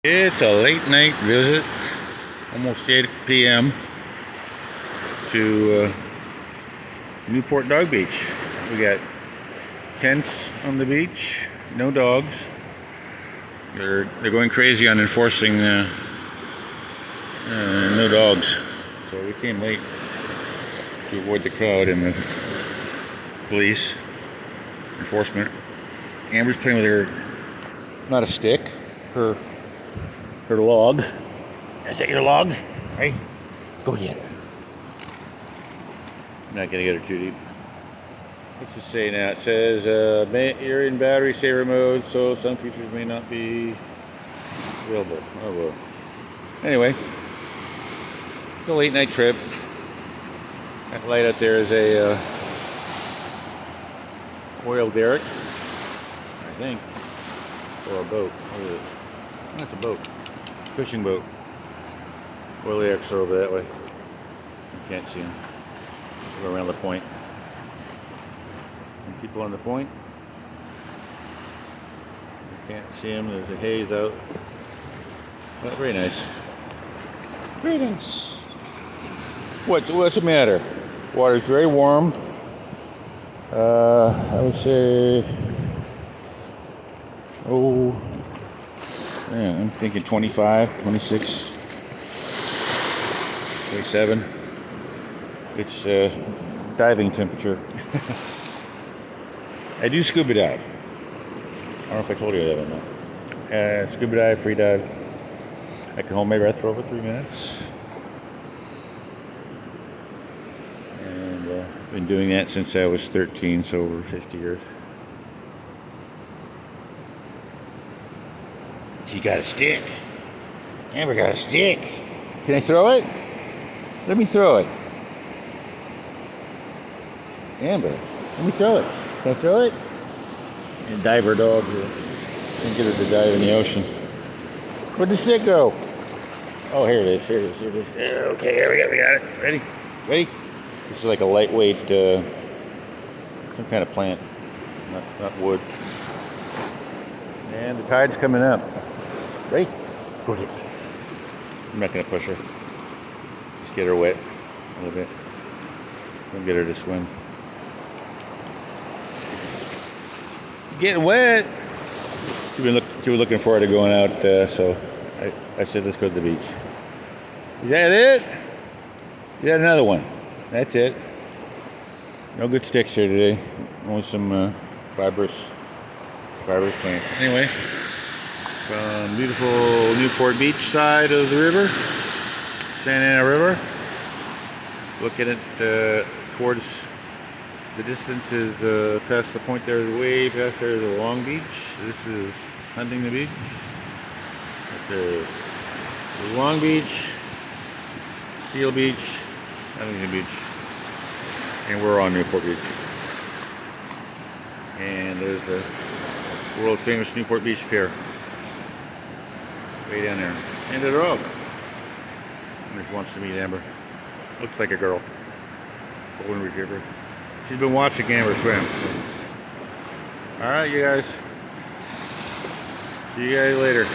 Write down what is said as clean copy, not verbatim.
It's a late night visit, almost 8 p.m. to Newport Dog Beach. We got tents on the beach, no dogs. They're going crazy on enforcing no dogs. So we came late to avoid the crowd and the police enforcement. Amber's playing with her, not a stick, her log. Is that your log? Hey, go get it. I'm not gonna get her too deep. What's it say now? It says you're in battery saver mode, so some features may not be available. Oh well. Anyway, it's a late night trip. That light out there is a oil derrick, I think, or a boat. What is it? That's a boat. Fishing boat. Oil derricks are over that way. You can't see them. Go around the point. Some people on the point. You can't see them. There's a haze out. But very nice. Very nice. What's the matter? Water's very warm. I would say, yeah, I'm thinking 25, 26, 27. It's diving temperature. I do scuba dive. I don't know if I told you that or not. Scuba dive, free dive. I can hold my breath for over 3 minutes. And I've been doing that since I was 13, so over 50 years. She got a stick. Amber got a stick. Can I throw it? Let me throw it. Amber, let me throw it. Can I throw it? And diver dog here. And get her to dive in the ocean. Where'd the stick go? Oh, here it is. Here it is. Here it is. Okay, here we go. We got it. Ready? Ready? This is like a lightweight, some kind of plant, not wood. And the tide's coming up. Ready? Go get it. I'm not gonna push her. Just get her wet a little bit. Don't get her to swim. Getting wet. She was looking forward to going out, so I said let's go to the beach. Is that it? You got another one. That's it. No good sticks here today. Only some fibrous plants. Anyway, from beautiful Newport Beach side of the river, Santa Ana River. Looking at towards the distance is past the point there is way past there is a Long Beach. This is Huntington Beach. There's Long Beach, Seal Beach, Huntington Beach, and we're on Newport Beach. And there's the world famous Newport Beach Pier, way down there. And the dog. She wants to meet Amber. Looks like a girl. Golden retriever. She's been watching Amber swim. Alright, you guys. See you guys later.